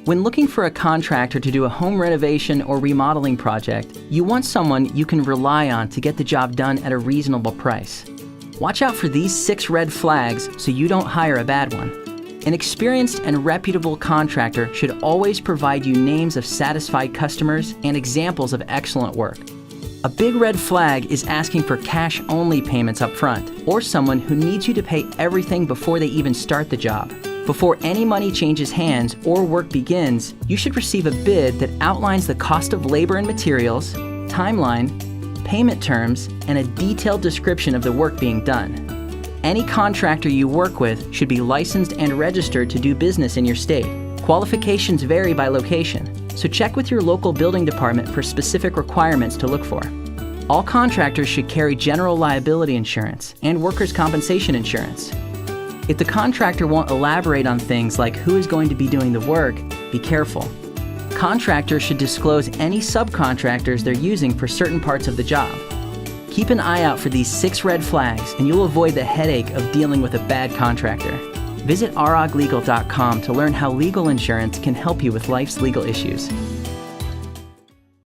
When looking for a contractor to do a home renovation or remodeling project, you want someone you can rely on to get the job done at a reasonable price. Watch out for these 6 red flags so you don't hire a bad one. An experienced and reputable contractor should always provide you names of satisfied customers and examples of excellent work. A big red flag is asking for cash-only payments up front, or someone who needs you to pay everything before they even start the job. Before any money changes hands or work begins, you should receive a bid that outlines the cost of labor and materials, timeline, payment terms, and a detailed description of the work being done. Any contractor you work with should be licensed and registered to do business in your state. Qualifications vary by location, so check with your local building department for specific requirements to look for. All contractors should carry general liability insurance and workers' compensation insurance. If the contractor won't elaborate on things like who is going to be doing the work, be careful. Contractors should disclose any subcontractors they're using for certain parts of the job. Keep an eye out for these 6 red flags and you'll avoid the headache of dealing with a bad contractor. Visit aroglegal.com to learn how legal insurance can help you with life's legal issues.